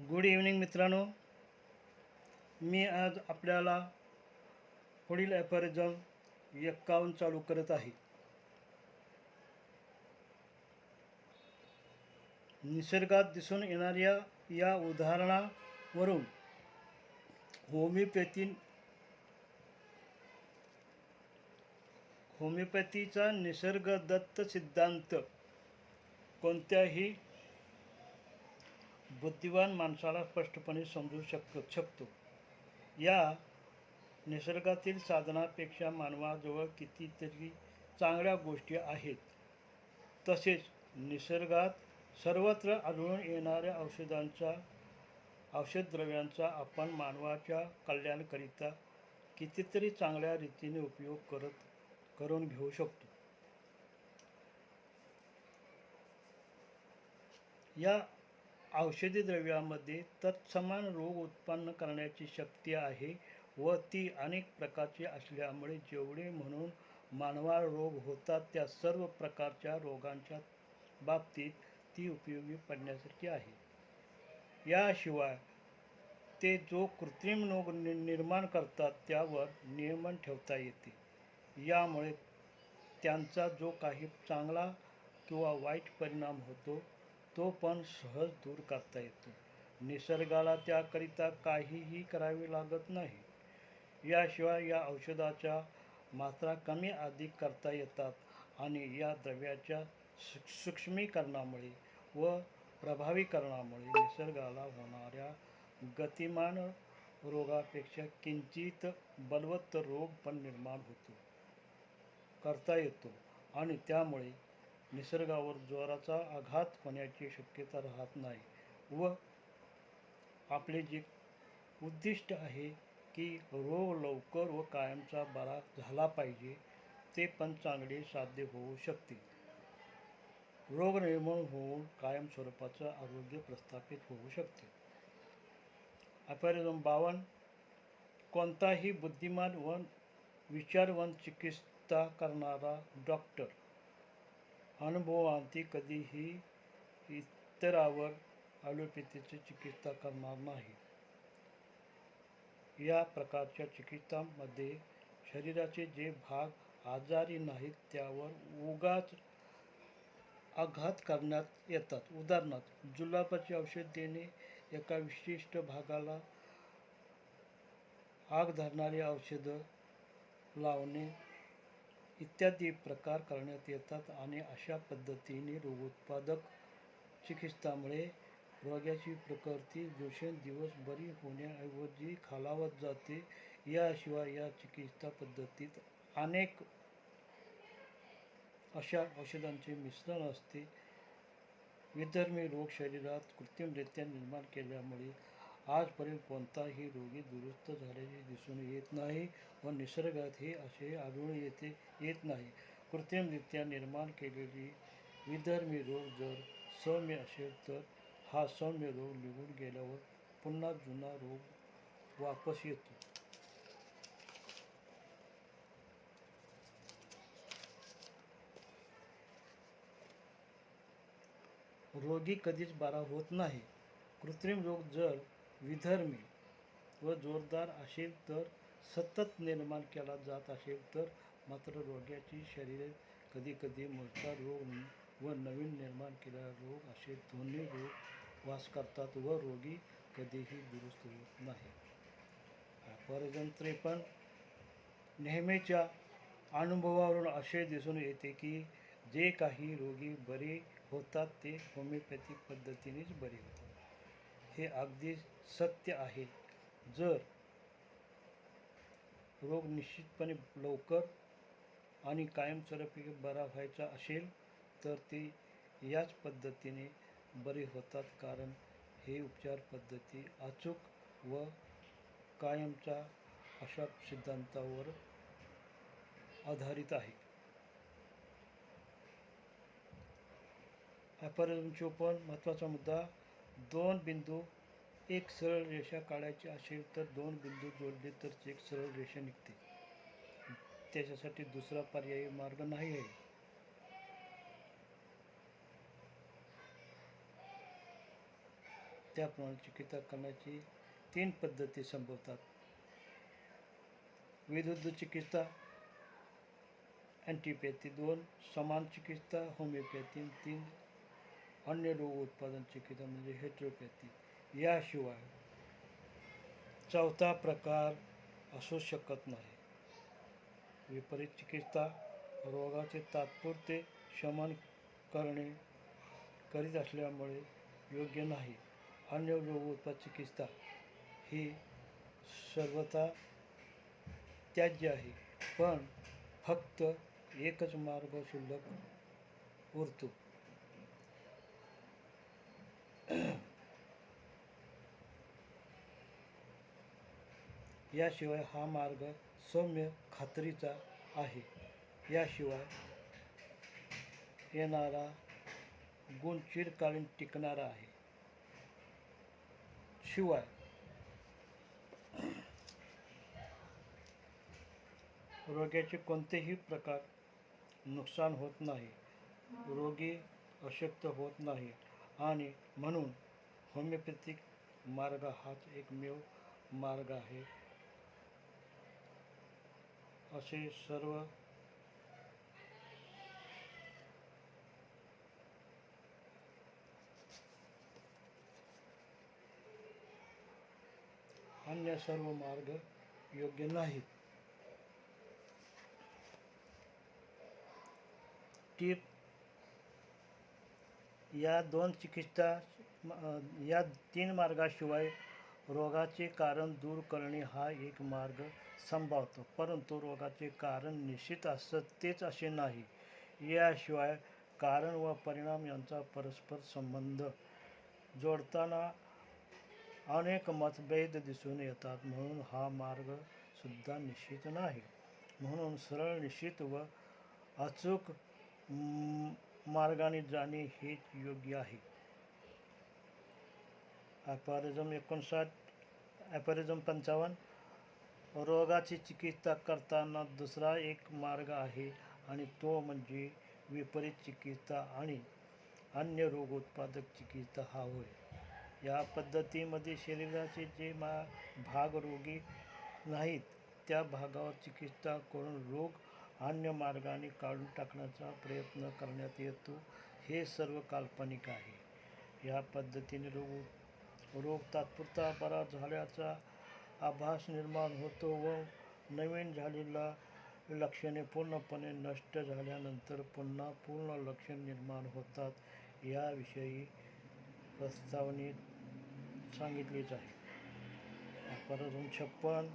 Good evening मित्रांनो. मी आज आपल्याला पुढील ॲपरिझम 51 चालू करत आहे. निसर्गात दिसून येणाऱ्या या उदाहरणावरून होमिओपॅथीचा निसर्गदत्त सिद्धांत कोणत्याही बुद्धिवान माणसाला स्पष्टपणे समजू शकतो. या निसर्गातील साधनापेक्षा मानवाजवळ कितीतरी चांगल्या गोष्टी आहेत. तसेच निसर्गात सर्वत्र आढळून येणाऱ्या औषधद्रव्यांचा आपण मानवाच्या कल्याणाकरिता कितीतरी चांगल्या रीतीने उपयोग करून घेऊ शकतो. या औषधी द्रव्यामध्ये तत्समान रोग उत्पन्न करण्याची शक्ती आहे व ती अनेक प्रकारची असल्यामुळे जेवढे म्हणून मानवाला रोग होतात त्या सर्व प्रकारच्या रोगांच्या बाबतीत ती उपयोगी पडण्यासारखी आहे. याशिवाय ते जो कृत्रिम रोग निर्माण करतात त्यावर नियमन ठेवता येते. यामुळे त्यांचा जो काही चांगला किंवा वाईट परिणाम होतो तो पण सहज दूर करता येतो. निसर्गाला त्याकरिता काहीही करावे लागत नाही. याशिवाय या औषधाच्या मात्रा कमी अधिक करता येतात आणि या द्रव्याच्या सूक्ष्मीकरणामुळे व प्रभावीकरणामुळे निसर्गाला होणाऱ्या गतिमान रोगापेक्षा किंचित बलवत्तर रोग पण निर्माण करता येतो आणि त्यामुळे निसर्गावर जोराचा आघात होण्याची शक्यता राहत नाही व आपले जे उद्दिष्ट आहे की रोग लवकर व कायमचा बरा झाला पाहिजे ते पण चांगले साध्य होऊ शकते. रोग निर्मूलन होऊन कायमस्वरूपाचं आरोग्य प्रस्थापित होऊ शकते. ॲपरिझम 52. कोणताही बुद्धिमान व विचारवंत चिकित्सा करणारा डॉक्टर अनुभवांती कधीही इतरावर ॲलोपॅथीची चिकित्सा करणार नाही. या प्रकारच्या चिकित्सांमध्ये शरीराचे जे भाग आजारी नाहीत त्यावर उगाच आघात करण्यात येतात. उदाहरणार्थ, जुलाबाचे औषध देणे, एका विशिष्ट भागाला आग धरणारी औषधं लावणे इत्यादी प्रकार करण्यात येतात आणि अशा पद्धतीने रोगोत्पादक चिकित्सामुळे रोग्याची प्रकृती दिवसेंदिवस बरी होण्याऐवजी खालावत जाते. याशिवाय या चिकित्सा पद्धतीत अनेक अशा औषधांचे मिश्रण असते. विधर्मी रोग शरीरात कृत्रिमरित्या निर्माण केल्यामुळे आजपर्यंत कोणताही रोगी दुरुस्त झाल्याचे दिसून येत नाही व निसर्गातही असे आढळून येत नाही. कृत्रिमरित्या निर्माण केलेली विधर्मी रोग जर सौम्य असेल तर हा सौम्य रोग निघून गेल्यावर पुन्हा जुना रोग वापस येतो. रोगी कधीच बरा होत नाही. कृत्रिम रोग जर विधर्मी व जोरदार असेल तर सतत निर्माण केला जात असेल तर मात्र रोग्याची शरीरे कधीकधी मूळचा रोग व नवीन निर्माण केलेला रोग असे दोन्ही रोग वास करतात व रोगी कधीही दुरुस्त होत नाही. ॲपरिझम 53. नेहमीच्या अनुभवावरून असे दिसून येते की जे काही रोगी बरे होतात ते होमिओपॅथिक पद्धतीनेच बरे होतात. हे अगदी सत्य आहे. जर रोग निश्चितपणे लवकर आणि कायमस्वरूपी बरा व्हायचा असेल तर ते याच पद्धतीने बरे होतात, कारण हे उपचार पद्धती अचूक व कायमच्या अशा सिद्धांतावर आधारित आहे. ॲपरिझम 54. महत्त्वाचा मुद्दा. दोन बिंदू एक सरळ रेषा काढायची असेल तर दोन बिंदू जोडले तर एक सरळ रेषा निघते. त्याच्यासाठी दुसरा पर्यायी मार्ग नाही आहे. त्याप्रमाणे चिकित्सा करण्याची 3 पद्धती संभवतात. विरुद्ध चिकित्सा अँटिपॅथी, 2 समान चिकित्सा होमिओपॅथी, 3 अन्य रोग उत्पादन चिकित्सा म्हणजे हेटेरोपॅथी. याशिवाय चौथा प्रकार असू शकत नाही. विपरीत चिकित्सा रोगाचे तात्पुरते शमन करीत असल्यामुळे योग्य नाही. अन्य रोग उत्पादन चिकित्सा ही सर्वथा त्याज्य आहे, पण फक्त एकच मार्ग शिल्लक उरतो. याशिवाय हा मार्ग सौम्य खात्रीचा आहे. याशिवाय येणारा गुण चिरकालीन टिकणारा आहे. शिवाय रोग्याचे कोणतेही प्रकार नुकसान होत नाही, रोगी अशक्त होत नाही आणि म्हणून होमिओपॅथिक मार्ग हाच एकमेव मार्ग आहे असे सर्व अन्य सर्व मार्ग योग्य नाहीत. टिप: या 3 मार्गाशिवाय रोगाचे कारण दूर करणे हा एक मार्ग संभावतो, परंतु रोगाचे कारण निश्चित असतेच असे नाही. याशिवाय कारण व परिणाम यांचा परस्पर संबंध जोडताना अनेक मतभेद दिसून येतात, म्हणून हा मार्ग सुद्धा निश्चित नाही. म्हणून सरळ, निश्चित व अचूक मार्गाने जाणे हेच योग्य आहे. ॲफॉरिझम 55. रोगाची चिकित्सा करताना दुसरा एक मार्ग आहे आणि तो म्हणजे विपरीत चिकित्सा आणि अन्य रोग उत्पादक चिकित्सा हा होय. या पद्धतीमध्ये शरीराचे जे भाग रोगी नाहीत त्या भागावर चिकित्सा करून रोग अन्य मार्गाने काढून टाकण्याचा प्रयत्न करण्यात येतो. हे सर्व काल्पनिक आहे. या पद्धतीने रोग तात्पुरता बरा झाल्याचा आभास निर्माण होतो व नवीन झालेली लक्षणे पूर्णपणे नष्ट झाल्यानंतर पुन्हा पूर्ण लक्षणे निर्माण होतात. याविषयी प्रस्तावनेत सांगितलेच आहे. ॲफॉरिझम 56.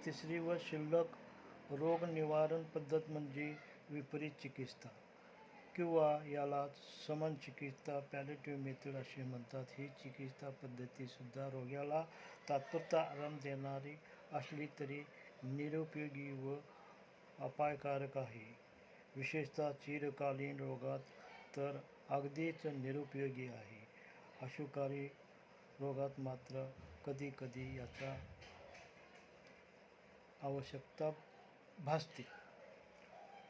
तिसरी व शिल्लक रोग निवारण पद्धत म्हणजे विपरीत चिकित्सा किंवा यालाच समान चिकित्सा, पॅलिएटिव्ह मेथड असे म्हणतात. ही चिकित्सा पद्धती सुद्धा रोग्याला तात्पुरता आराम देणारी असली तरी निरुपयोगी व अपायकारक आहे. विशेषतः चिरकालीन रोगात तर अगदीच निरुपयोगी आहे. अशुकारी रोगात मात्र कधीकधी याची आवश्यकता भासते.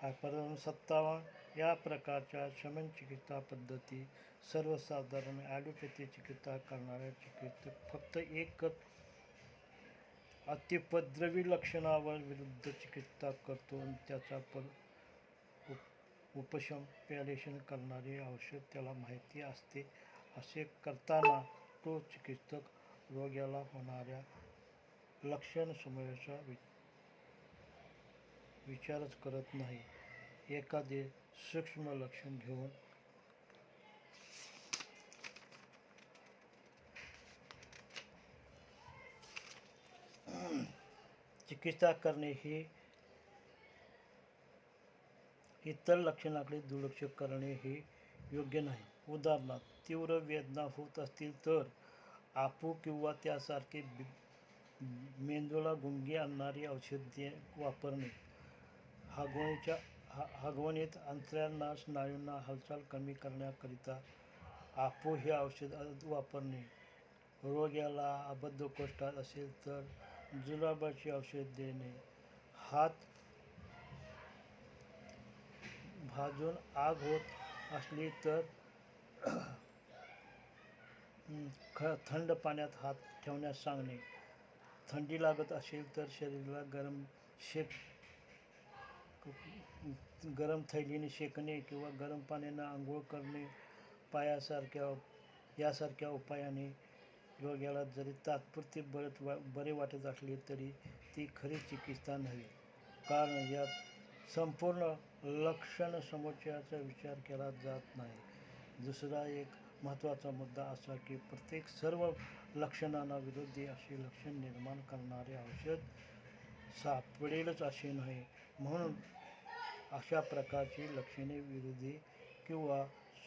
ॲफॉरिझम 57. या प्रकारच्या शमनचिकित्सा पद्धती सर्वसाधारण ॲलोपॅथी चिकित्सा करणारा चिकित्सक फक्त एकच अत्युपद्रवी लक्षणावर विरुद्ध चिकित्सा करतो आणि त्याचा उपशम पॅलिएशन करणारे औषध त्याला माहिती असते. असे करताना तो चिकित्सक रोग्याला होणाऱ्या लक्षणसमूहाचा विचारच करत नाही. एखादे सूक्ष्म लक्षण घेऊन चिकित्सा करणे हे इतर लक्षणाकडे दुर्लक्ष करणे हे योग्य नाही. उदाहरणार्थ, तीव्र वेदना होत असतील तर आपू किंवा त्यासारखे मेंदूला गुंगी आणणारी औषधे वापरणे, हागवणीत अंतर्ज्ञान स्नायूंना हालचाल कमी करण्याकरिता आपू हे औषध वापरणे, रोग्याला बद्धकोष्ठ असेल तर जुलाबाचे औषध देणे, हात भाजून आग होत असली तर थंड पाण्यात हात ठेवण्यास सांगणे. थंडी लागत असेल तर शरीराला गरम थैलीने शेकणे किंवा गरम पाण्याने आंघोळ करणे यासारख्या उपायाने रोग्याला जरी तात्पुरते बरे वाटत असले तरी ती खरी चिकित्सा नव्हे, कारण यात संपूर्ण लक्षण समुच्चयाचा विचार केला जात नाही. दुसरा एक महत्त्वाचा मुद्दा असा की प्रत्येक सर्व लक्षणांना विरोधी असे लक्षण निर्माण करणारे औषध सापडेलच असे नाही. म्हणून अशा प्रकारची लक्षणे विरोधी किंवा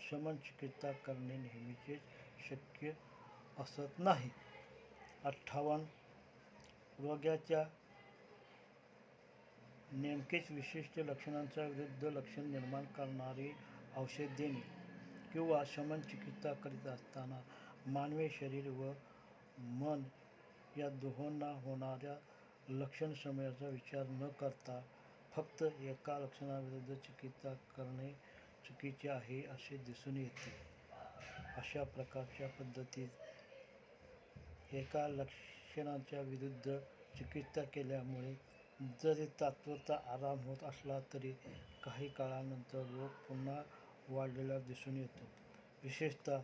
शमनचिकित्सा करणे नेहमीच शक्य असत नाही. 58. रोग्याच्या नेमकेच विशिष्ट लक्षणांच्या विरुद्ध लक्षण निर्माण करणारे औषध देणे किंवा शमनचिकित्सा करीत असताना मानवी शरीर व मन या दोहोंना होणाऱ्या लक्षणसमूहाचा विचार न करता फक्त एका लक्षणाविरुद्ध चिकित्सा करणे चुकीचे आहे असे दिसून येते. अशा प्रकारच्या पद्धतीत एका लक्षणाच्या विरुद्ध चिकित्सा केल्यामुळे जरी तात्पुरता आराम होत असला तरी काही काळानंतर रोग पुन्हा वाढलेला दिसून येतो. विशेषतः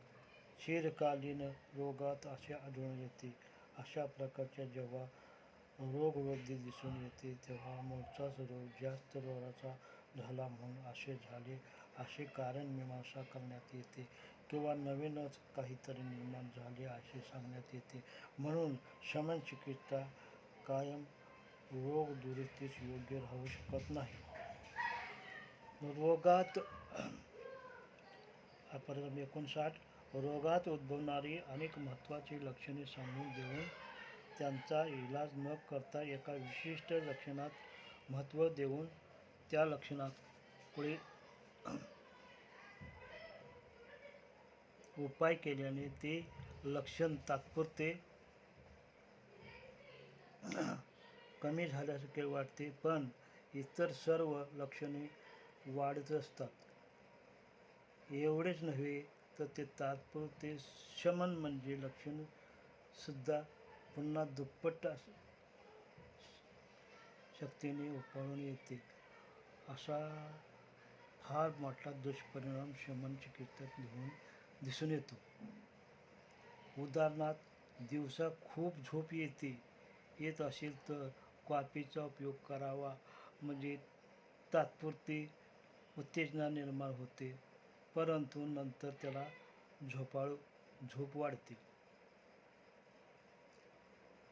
चिरकालीन रोगात असे आढळून येते. अशा प्रकारच्या जेव्हा रोगवृद्धी दिसून येते तेव्हा मूळचाच रोग जास्त जोराचा झाला म्हणून असे झाले असे कारणमीमांसा करण्यात येते किंवा नवीनच काहीतरी निर्माण झाले असे सांगण्यात येते. म्हणून शमनचिकित्सा कायम रोगदुरुस्तीस योग्य राहू शकत नाही. रोगात 59. रोगात उद्भवणारी अनेक महत्त्वाची लक्षणे सांगून देऊन त्यांचा इलाज न करता एका विशिष्ट लक्षणात महत्त्व देऊन त्या लक्षणापुढे उपाय केल्याने ते लक्षण तात्पुरते कमी झाल्यासारखे वाटते, पण इतर सर्व लक्षणे वाढत असतात. एवढेच नव्हे तर ते तात्पुरते शमन म्हणजे लक्षण सुद्धा पुन्हा दुप्पट शक्तीने उफाळून येते. असा फार मोठा दुष्परिणाम शमन चिकित्सेत दिसून येतो. उदाहरणार्थ, दिवसा खूप झोप येत असेल तर कॉफीचा उपयोग करावा, म्हणजे तात्पुरती उत्तेजना निर्माण होते, परंतु नंतर त्याला झोप वाढते.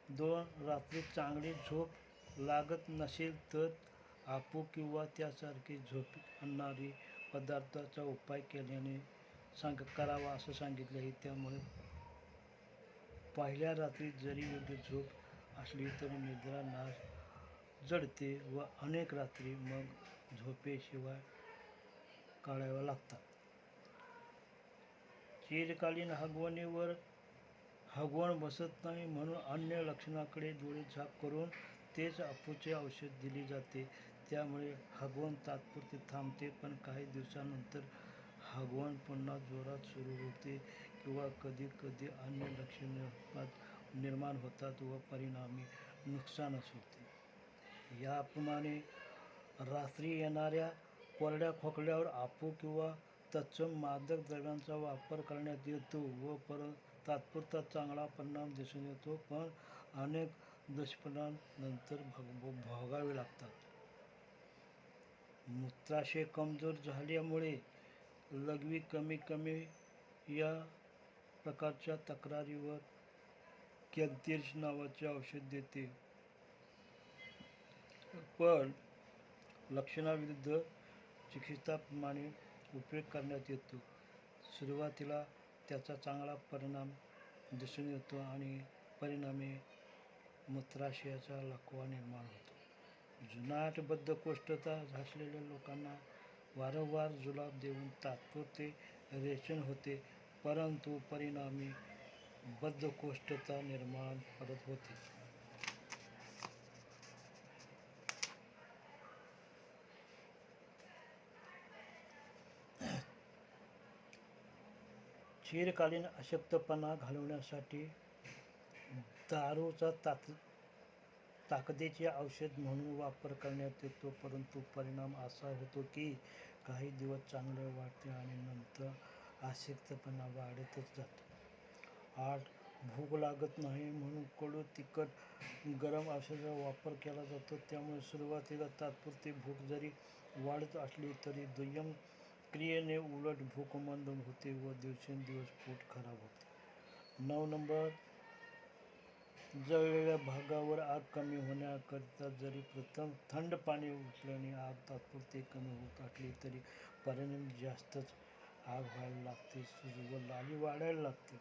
2. रात्री चांगली झोप लागत नसेल तर आपू किंवा त्यासारखे झोप आणणारे पदार्थांचा उपाय करावा असं सांगितले आहे. त्यामुळे पहिल्या रात्री जरी योग्य झोप असली तरी निद्रा नास जडते व अनेक रात्री मग झोपेशिवाय काढाव्या लागतात. चिरकालीन हगवण बसत नाही म्हणून अन्य लक्षणांकडे डोळेझाक करून तेच अपूचे औषध दिले जाते. त्यामुळे हगवण तात्पुरते थांबते, पण काही दिवसांनंतर हगवण पुन्हा जोरात सुरू होते किंवा कधी कधी अन्य लक्षणे निर्माण होतात व परिणामी नुकसानच होते. याप्रमाणे रात्री येणाऱ्या कोरड्या खोकल्यावर आपू किंवा तत्सम मादक द्रव्यांचा वापर करण्यात येतो व तात्पुरता चांगला परिणाम दिसून येतो, पण अनेक दुष्परिणाम नंतर भोगावे लागतात. मूत्राशय कमजोर झाल्यामुळे लघवी कमी या प्रकारच्या तक्रारीवर कॅन्तेरिस नावाचे औषध देते, पण लक्षणाविरुद्ध चिकित्साप्रमाणे उपयोग करण्यात येतो. सुरुवातीला त्याचा चांगला परिणाम दिसून येतो आणि परिणामी मूत्राशयाचा लकवा निर्माण होतो. जुनाट बद्धकोष्ठता असलेल्या लोकांना वारंवार जुलाब देऊन तात्पुरते रेचन होते, परंतु परिणामी बद्धकोष्ठता निर्माण परत होते. चिरकालीन अशक्तपणा घालवण्यासाठी दारूचा ताकदीचे औषध म्हणून वापर करण्यात येतो, परंतु परिणाम असा होतो की काही दिवस चांगले वाटते आणि नंतर अशक्तपणा वाढतच जातो. 8. भूक लागत नाही म्हणून कडू, तिखट, गरम औषधाचा वापर केला जातो. त्यामुळे सुरुवातीला तात्पुरती भूक जरी वाढत असली तरी दुय्यम क्रियेने उलट भूक मंद होते व दिवसेंदिवस पोट खराब होते. 9 नंबर, जळलेल्या भागावर आग कमी होण्याकरिता जरी प्रथम थंड पाणी उकळल्याने आग तात्पुरती कमी होत असली तरी परिणामी जास्तच आग व्हायला लागते व लाली वाढायला लागते.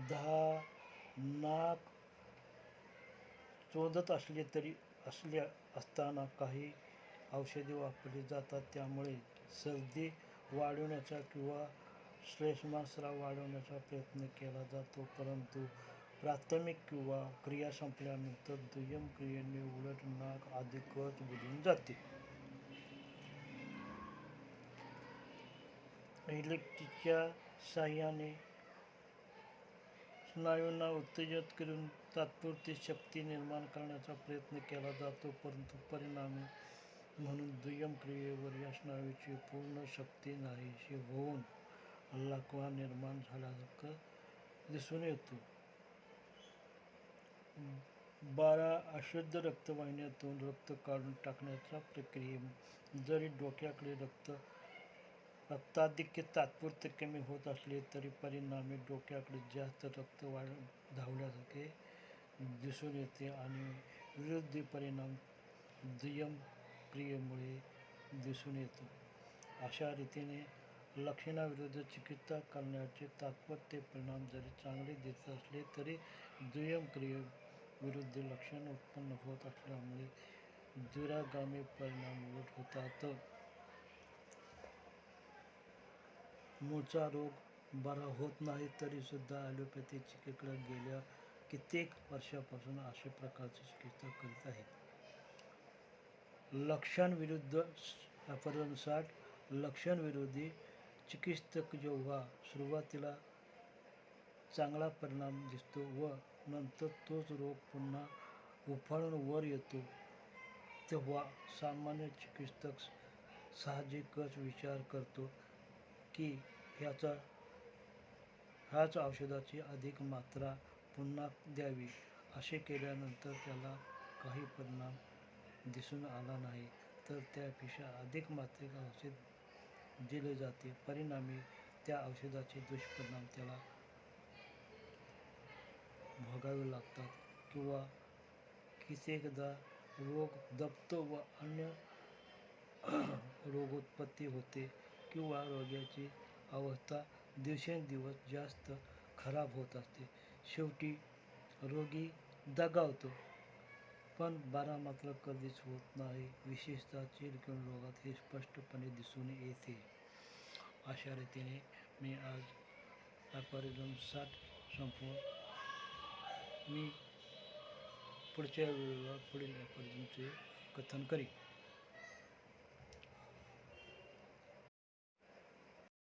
10. नाक चोंदत असताना काही औषधे वापरली जातात. त्यामुळे सर्दी वाढवण्याचा किंवा श्लेष्मस्राव वाढवण्याचा प्रयत्न केला जातो, परंतु प्राथमिक क्रिया संपल्यानंतर दुय्यम क्रियेने उलट नाक अधिकच बुजून जाते. इलेक्ट्रिकच्या साहाय्याने स्नायूंना उत्तेजित करून तात्पुरती शक्ती निर्माण करण्याचा प्रयत्न केला जातो, परंतु परिणामी म्हणून दुय्यम क्रियेवर या स्नायूची पूर्ण शक्ती नाहीशी होऊन लकवा निर्माण झाल्यासारखं दिसून येतो. 12. अशुद्ध रक्तवाहिन्यांतून रक्त काढून टाकण्याच्या प्रक्रियेत जरी डोक्याकडे रक्ताधिक्य तात्पुरते कमी होत असले तरी परिणामी डोक्याकडे जास्त रक्त धावल्यासारखे दिसून येते आणि विरोधी परिणाम दुय्यम क्रियेमुळे दिसून येतो. अशा रीतीने लक्षणाविरुद्ध चिकित्सा करण्याचे तात्पुरते परिणाम जरी चांगले दिसत असले तरी दुय्यम क्रियेविरुद्ध लक्षण उत्पन्न होत असल्यामुळे दूरगामी परिणाम उलट होतात. मूळचा रोग बरा होत नाही तरी सुद्धा ॲलोपॅथी चिकित्सक गेल्या कित्येक वर्षांपासून अशा प्रकारची चिकित्सा करीत आहेत. लक्षणविरुद्ध 60. लक्षणविरोधी चिकित्सक जेव्हा सुरुवातीला चांगला परिणाम दिसतो व नंतर तोच रोग पुन्हा उफाळून वर येतो, तेव्हा सामान्य चिकित्सक साहजिकच विचार करतो की ह्याच औषधाची अधिक मात्रा पुन्हा द्यावी. असे केल्यानंतर त्याला काही परिणाम दिसून आला नाही तर त्यापेक्षा अधिक मात्रेचे औषध दिले जाते. परिणामी त्या औषधाचे दुष्परिणाम त्याला भोगावे लागतात किंवा कित्येकदा रोग दबतो व अन्य रोगोत्पत्ती होते किंवा रोग्याची अवस्था दिवसेंदिवस जास्त खराब होत असते. शेवटी रोगी दगावतो, पण बरा मात्र कधीच होत नाही. विशेषतः चिरकालीन रोगात हे स्पष्टपणे दिसून येते. अशा रीतीने मी आज ॲफोरिझम 60 संपवून मी पुढच्या वेळेला पुढील ॲफोरिझमचे कथन करीन.